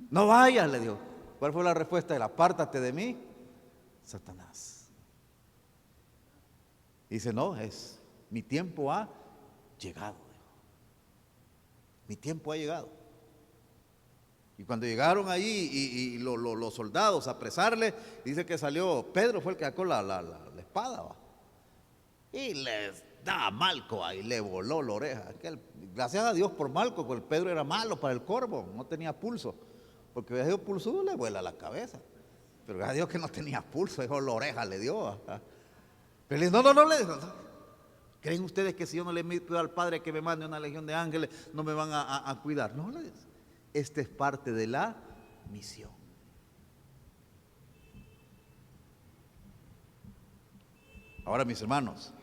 Speaker 3: No vayas, le dijo. ¿Cuál fue la respuesta de él? Apártate de mí, Satanás. Dice, no, mi tiempo ha llegado. Mi tiempo ha llegado. Y cuando llegaron allí y los soldados a apresarle, dice que salió, Pedro fue el que sacó la espada, ¿va? Y les da Malco ahí, le voló la oreja. Gracias a Dios por Malco, porque Pedro era malo para el corvo, no tenía pulso. Porque hubiera sido pulsudo, le vuela la cabeza. Pero gracias a Dios que no tenía pulso, dijo, la oreja le dio. Pero le dijo, no, le dijo, ¿creen ustedes que si yo no le pido al Padre que me mande una legión de ángeles, no me van a cuidar? No, le dijo, esta es parte de la misión. Ahora, mis hermanos,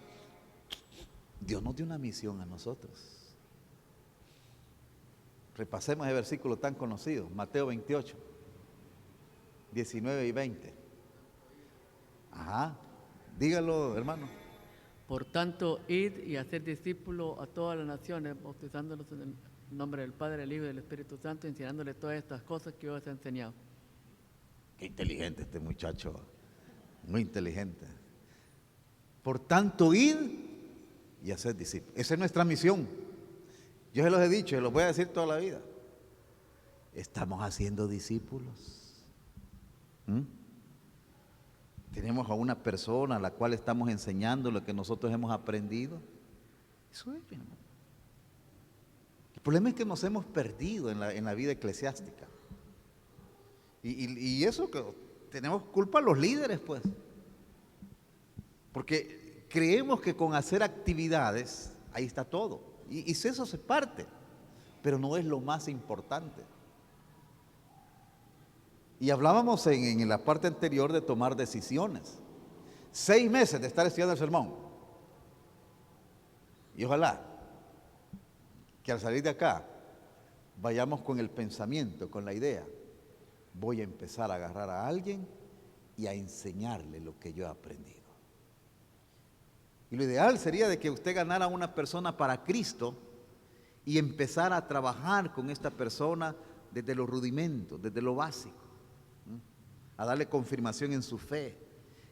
Speaker 3: Dios nos dio una misión a nosotros. Repasemos el versículo tan conocido, Mateo 28, 19 y 20. Ajá, dígalo, hermano.
Speaker 5: Por tanto, id y haced discípulos a todas las naciones, bautizándolos en el nombre del Padre, del Hijo y del Espíritu Santo, enseñándoles todas estas cosas que yo os he enseñado.
Speaker 3: Qué inteligente este muchacho, muy inteligente. Por tanto, id y haced discípulos. Esa es nuestra misión. Yo se los he dicho, se los voy a decir toda la vida. Estamos haciendo discípulos. Tenemos a una persona a la cual estamos enseñando lo que nosotros hemos aprendido. Eso es, mi hermano. El problema es que nos hemos perdido en la vida eclesiástica. Y eso que tenemos culpa a los líderes, pues. Porque creemos que con hacer actividades, ahí está todo. Y eso se parte, pero no es lo más importante. Y hablábamos en la parte anterior de tomar decisiones. 6 meses de estar estudiando el sermón. Y ojalá que al salir de acá vayamos con el pensamiento, con la idea, voy a empezar a agarrar a alguien y a enseñarle lo que yo he aprendido. Y lo ideal sería de que usted ganara a una persona para Cristo y empezara a trabajar con esta persona desde los rudimentos, desde lo básico, a darle confirmación en su fe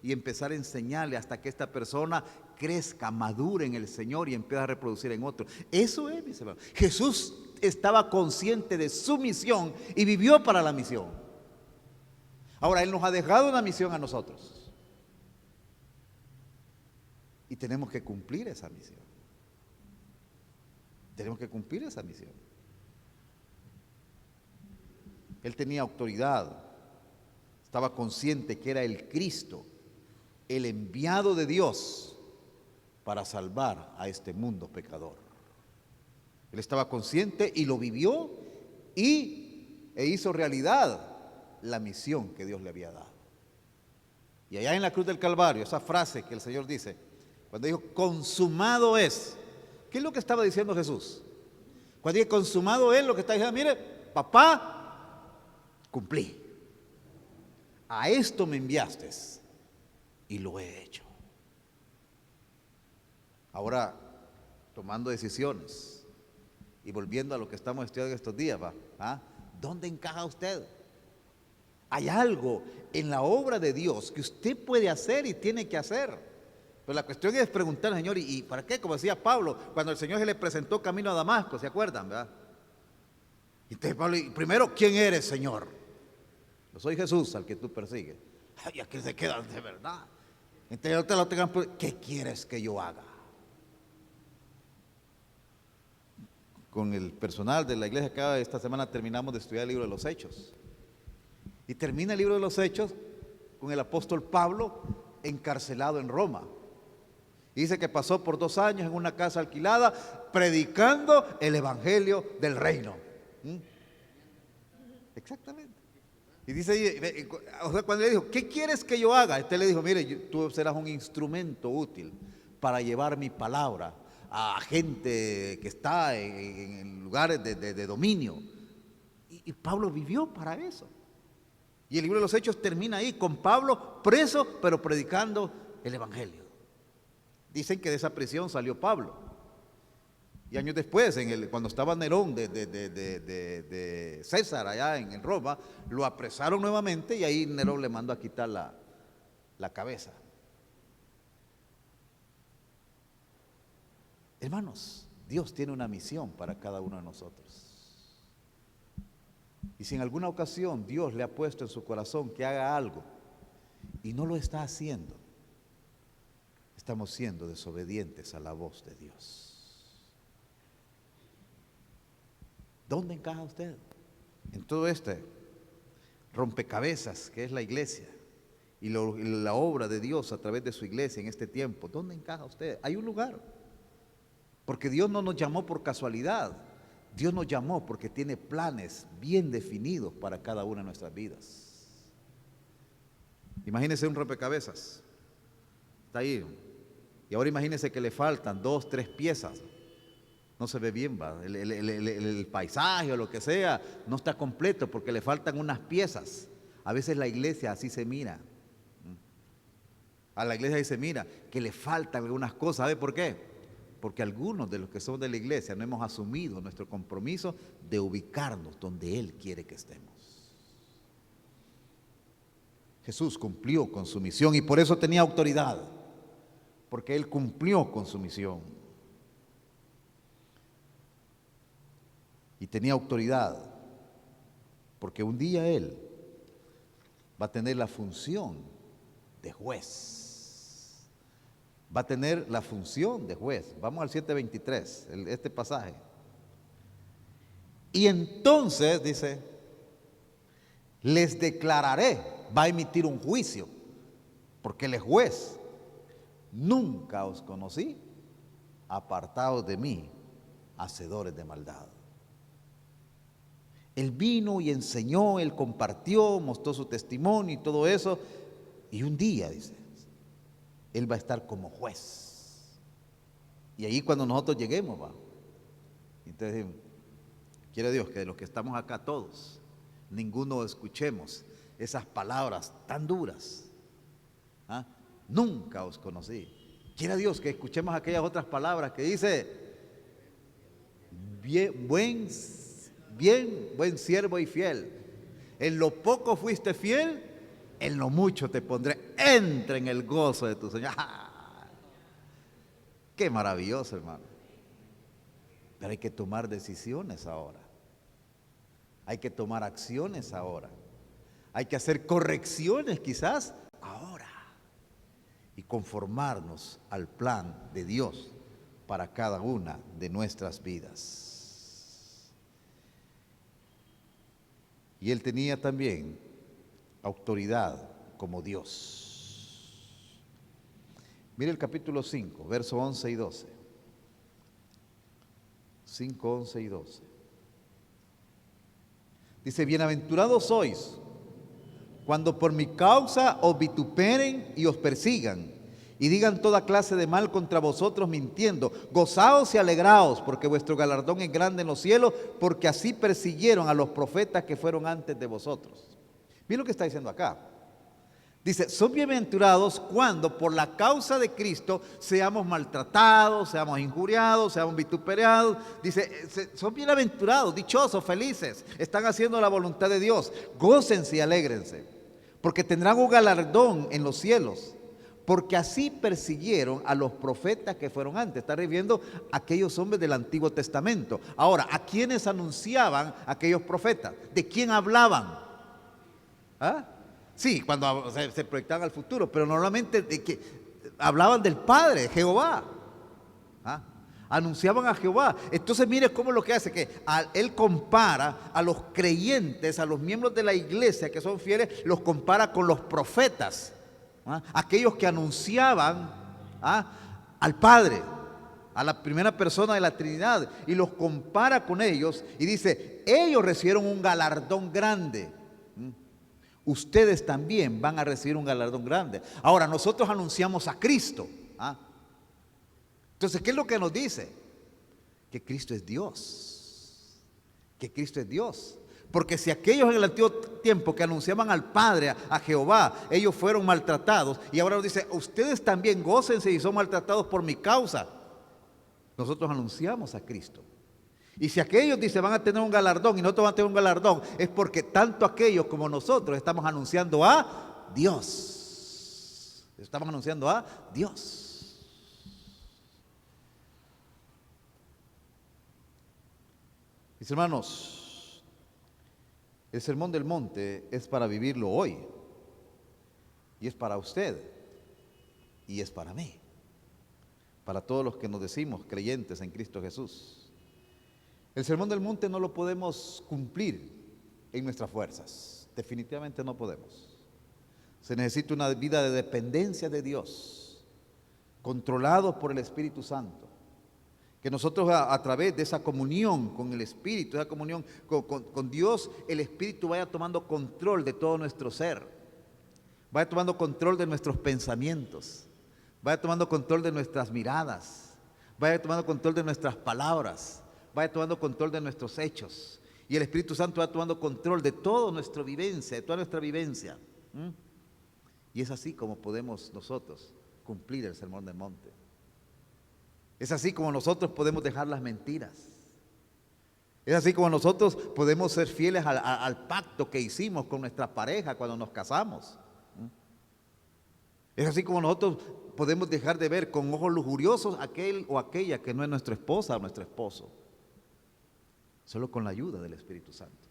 Speaker 3: y empezar a enseñarle hasta que esta persona crezca, madure en el Señor y empiece a reproducir en otros. Eso es, mis hermanos. Jesús estaba consciente de su misión y vivió para la misión. Ahora, Él nos ha dejado una misión a nosotros y tenemos que cumplir esa misión. Tenemos que cumplir esa misión. Él tenía autoridad, estaba consciente que era el Cristo, el enviado de Dios para salvar a este mundo pecador. Él estaba consciente y lo vivió e hizo realidad la misión que Dios le había dado. Y allá en la cruz del Calvario, esa frase que el Señor dice, cuando dijo, consumado es, ¿qué es lo que estaba diciendo Jesús? Cuando dice consumado es, lo que está diciendo, mire, papá, cumplí. A esto me enviaste y lo he hecho. Ahora, tomando decisiones y volviendo a lo que estamos estudiando estos días, ¿dónde encaja usted? Hay algo en la obra de Dios que usted puede hacer y tiene que hacer. Pero la cuestión es preguntar al Señor, ¿y para qué? Como decía Pablo, cuando el Señor se le presentó camino a Damasco, ¿se acuerdan, verdad? Entonces Pablo, primero, ¿quién eres, Señor? Yo soy Jesús, al que tú persigues. Y aquí se quedan de verdad. Entonces no te lo tengan, ¿qué quieres que yo haga? Con el personal de la iglesia acá esta semana terminamos de estudiar el libro de los Hechos. Y termina el libro de los Hechos con el apóstol Pablo encarcelado en Roma. Y dice que pasó por 2 años en una casa alquilada predicando el evangelio del reino. Exactamente. Y dice, o sea, cuando le dijo, ¿qué quieres que yo haga? Este le dijo, mire, tú serás un instrumento útil para llevar mi palabra a gente que está en lugares de dominio. Y Pablo vivió para eso. Y el libro de los Hechos termina ahí, con Pablo preso, pero predicando el evangelio. Dicen que de esa prisión salió Pablo. Y años después, cuando estaba Nerón de César allá en Roma, lo apresaron nuevamente y ahí Nerón le mandó a quitar la cabeza. Hermanos, Dios tiene una misión para cada uno de nosotros. Y si en alguna ocasión Dios le ha puesto en su corazón que haga algo y no lo está haciendo, estamos siendo desobedientes a la voz de Dios. ¿Dónde encaja usted? En todo este rompecabezas que es la iglesia y la obra de Dios a través de su iglesia en este tiempo. ¿Dónde encaja usted? Hay un lugar. Porque Dios no nos llamó por casualidad. Dios nos llamó porque tiene planes bien definidos para cada una de nuestras vidas. Imagínese un rompecabezas. Está ahí. Y ahora imagínese que le faltan 2, 3 piezas. No se ve bien, ¿va? El paisaje o lo que sea no está completo porque le faltan unas piezas. A veces la iglesia así se mira. A la iglesia así se mira que le faltan algunas cosas. ¿Sabe por qué? Porque algunos de los que son de la iglesia no hemos asumido nuestro compromiso de ubicarnos donde Él quiere que estemos. Jesús cumplió con su misión y por eso tenía autoridad, porque Él cumplió con su misión. Y tenía autoridad, porque un día Él va a tener la función de juez. Va a tener la función de juez. Vamos al 7:23, este pasaje. Y entonces, dice, les declararé, va a emitir un juicio, porque Él es juez. Nunca os conocí, apartados de mí, hacedores de maldad. Él vino y enseñó, Él compartió, mostró su testimonio y todo eso. Y un día, dice, Él va a estar como juez. Y ahí cuando nosotros lleguemos, Entonces, quiere Dios que de los que estamos acá todos, ninguno escuchemos esas palabras tan duras. ¿Ah? Nunca os conocí. Quiere Dios que escuchemos aquellas otras palabras que dice, buen siervo y fiel. En lo poco fuiste fiel, en lo mucho te pondré. Entra en el gozo de tu Señor. ¡Ah! Qué maravilloso, hermano. Pero hay que tomar decisiones ahora. Hay que tomar acciones ahora. Hay que hacer correcciones quizás ahora. Y conformarnos al plan de Dios para cada una de nuestras vidas. Y él tenía también autoridad como Dios. Mire el capítulo 5, versos 11 y 12. 5, 11 y 12. Dice, bienaventurados sois cuando por mi causa os vituperen y os persigan y digan toda clase de mal contra vosotros mintiendo. Gozaos y alegraos, porque vuestro galardón es grande en los cielos, porque así persiguieron a los profetas que fueron antes de vosotros. Miren lo que está diciendo acá. Dice, son bienaventurados cuando por la causa de Cristo seamos maltratados, seamos injuriados, seamos vituperados. Dice, son bienaventurados, dichosos, felices, están haciendo la voluntad de Dios. Gócense y alégrense, porque tendrán un galardón en los cielos, porque así persiguieron a los profetas que fueron antes. Está refiriendo a aquellos hombres del Antiguo Testamento. Ahora, ¿a quiénes anunciaban aquellos profetas? ¿De quién hablaban? ¿Ah? Sí, cuando se proyectaban al futuro, pero normalmente de que hablaban del Padre, Jehová. ¿Ah? Anunciaban a Jehová. Entonces mire cómo lo que hace, que él compara a los creyentes, a los miembros de la iglesia que son fieles, los compara con los profetas. ¿Ah? Aquellos que anunciaban al Padre, a la primera persona de la Trinidad, y los compara con ellos y dice, ellos recibieron un galardón grande. Ustedes también van a recibir un galardón grande. Ahora, nosotros anunciamos a Cristo. Entonces, ¿qué es lo que nos dice? Que Cristo es Dios. Que Cristo es Dios. Porque si aquellos en el antiguo tiempo que anunciaban al Padre, a Jehová, ellos fueron maltratados, y ahora nos dice, ustedes también gócense y son maltratados por mi causa. Nosotros anunciamos a Cristo. Y si aquellos, dice, van a tener un galardón y nosotros vamos a tener un galardón, es porque tanto aquellos como nosotros estamos anunciando a Dios. Estamos anunciando a Dios. Mis hermanos, el Sermón del Monte es para vivirlo hoy. Y es para usted. Y es para mí. Para todos los que nos decimos creyentes en Cristo Jesús. El Sermón del Monte no lo podemos cumplir en nuestras fuerzas. Definitivamente no podemos. Se necesita una vida de dependencia de Dios, controlados por el Espíritu Santo. Que nosotros a través de esa comunión con el Espíritu, esa comunión con Dios, el Espíritu vaya tomando control de todo nuestro ser. Vaya tomando control de nuestros pensamientos. Vaya tomando control de nuestras miradas. Vaya tomando control de nuestras palabras. Vaya tomando control de nuestros hechos. Y el Espíritu Santo va tomando control de toda nuestra vivencia, de toda nuestra vivencia. Y es así como podemos nosotros cumplir el Sermón del Monte. Es así como nosotros podemos dejar las mentiras. Es así como nosotros podemos ser fieles al pacto que hicimos con nuestra pareja cuando nos casamos. Es así como nosotros podemos dejar de ver con ojos lujuriosos aquel o aquella que no es nuestra esposa o nuestro esposo. Solo con la ayuda del Espíritu Santo.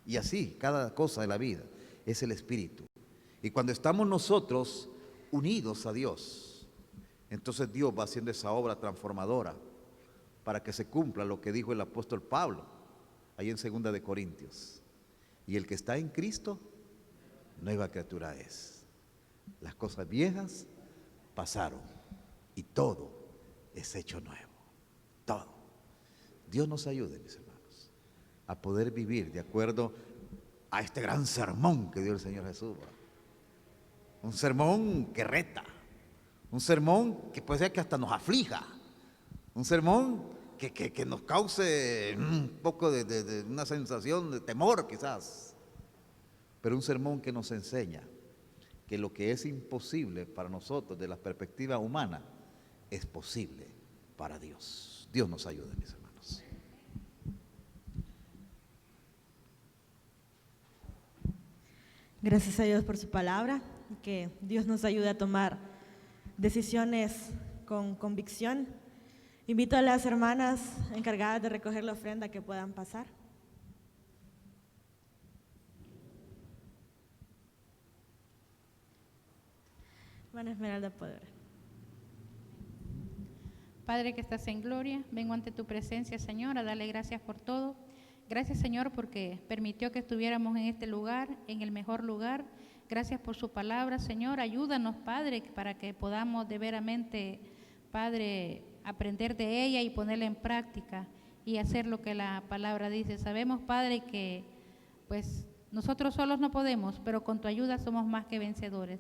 Speaker 3: Y así, cada cosa de la vida es el Espíritu. Y cuando estamos nosotros unidos a Dios, entonces Dios va haciendo esa obra transformadora para que se cumpla lo que dijo el apóstol Pablo, ahí en 2 de Corintios. Y el que está en Cristo, nueva criatura es. Las cosas viejas pasaron y todo es hecho nuevo. Todo. Dios nos ayude, mis hermanos, a poder vivir de acuerdo a este gran sermón que dio el Señor Jesús. Un sermón que reta, un sermón que puede ser que hasta nos aflija, un sermón que nos cause un poco de una sensación de temor quizás, pero un sermón que nos enseña que lo que es imposible para nosotros de la perspectiva humana es posible para Dios. Dios nos ayude, mis hermanos.
Speaker 1: Gracias a Dios por su palabra, que Dios nos ayude a tomar decisiones con convicción. Invito a las hermanas encargadas de recoger la ofrenda que puedan pasar. Hermana Esmeralda Poder.
Speaker 6: Padre que estás en gloria, vengo ante tu presencia, Señor, a darle gracias por todo. Gracias, Señor, porque permitió que estuviéramos en este lugar, en el mejor lugar. Gracias por su palabra, Señor. Ayúdanos, Padre, para que podamos de veramente, Padre, aprender de ella y ponerla en práctica y hacer lo que la palabra dice. Sabemos, Padre, que pues nosotros solos no podemos, pero con tu ayuda somos más que vencedores.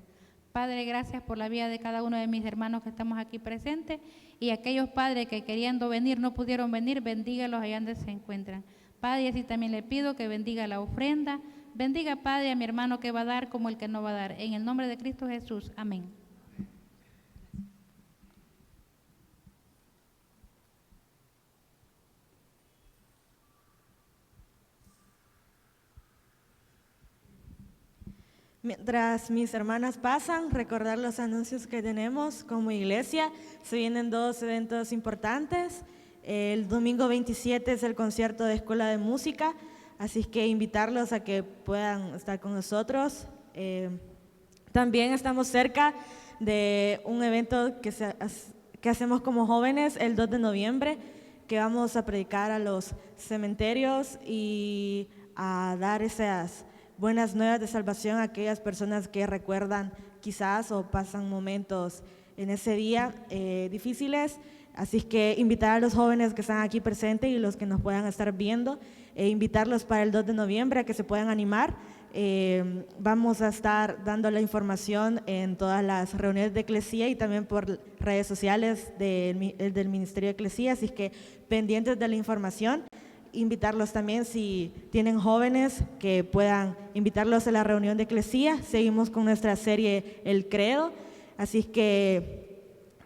Speaker 6: Padre, gracias por la vida de cada uno de mis hermanos que estamos aquí presentes y aquellos padres que queriendo venir no pudieron venir, bendígalos allá donde se encuentran. Padre, así también le pido que bendiga la ofrenda. Bendiga, Padre, a mi hermano que va a dar como el que no va a dar. En el nombre de Cristo Jesús. Amén.
Speaker 1: Mientras mis hermanas pasan, recordar los anuncios que tenemos como iglesia. Se vienen 2 eventos importantes. El domingo 27 es el concierto de Escuela de Música, así que invitarlos a que puedan estar con nosotros. También estamos cerca de un evento que hacemos como jóvenes el 2 de noviembre, que vamos a predicar a los cementerios y a dar esas buenas nuevas de salvación a aquellas personas que recuerdan quizás o pasan momentos en ese día difíciles. Así que invitar a los jóvenes que están aquí presentes y los que nos puedan estar viendo, invitarlos para el 2 de noviembre a que se puedan animar. Vamos a estar dando la información en todas las reuniones de Eclesía y también por redes sociales del Ministerio de Eclesía, así que pendientes de la información. Invitarlos también, si tienen jóvenes, que puedan invitarlos a la reunión de Eclesía. Seguimos con nuestra serie El Credo, así que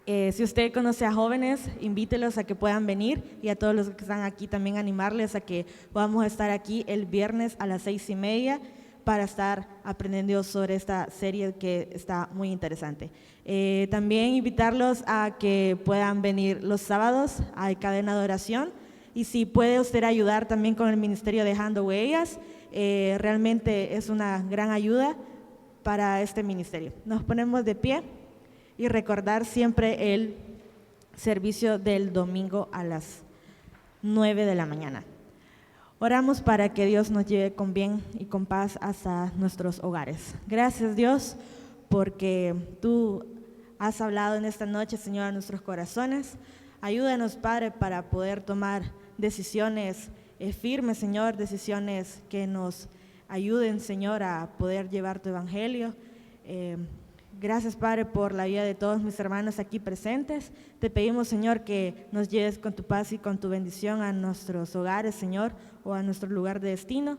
Speaker 1: si usted conoce a jóvenes, invítelos a que puedan venir, y a todos los que están aquí también animarles a que podamos estar aquí el viernes a las 6:30 para estar aprendiendo sobre esta serie que está muy interesante. También invitarlos a que puedan venir los sábados a Cadena de Oración. Y si puede usted ayudar también con el ministerio Dejando Huellas, realmente es una gran ayuda para este ministerio. Nos ponemos de pie y recordar siempre el servicio del domingo a las 9 de la mañana. Oramos para que Dios nos lleve con bien y con paz hasta nuestros hogares. Gracias, Dios, porque tú has hablado en esta noche, Señor, a nuestros corazones. Ayúdanos, Padre, para poder tomar decisiones firmes, Señor, decisiones que nos ayuden, Señor, a poder llevar tu evangelio. Gracias, Padre, por la vida de todos mis hermanos aquí presentes. Te pedimos, Señor, que nos lleves con tu paz y con tu bendición a nuestros hogares, Señor, o a nuestro lugar de destino.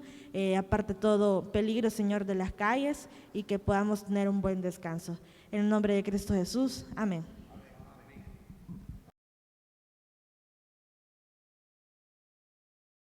Speaker 1: Aparte todo peligro, Señor, de las calles, y que podamos tener un buen descanso. En el nombre de Cristo Jesús. Amén.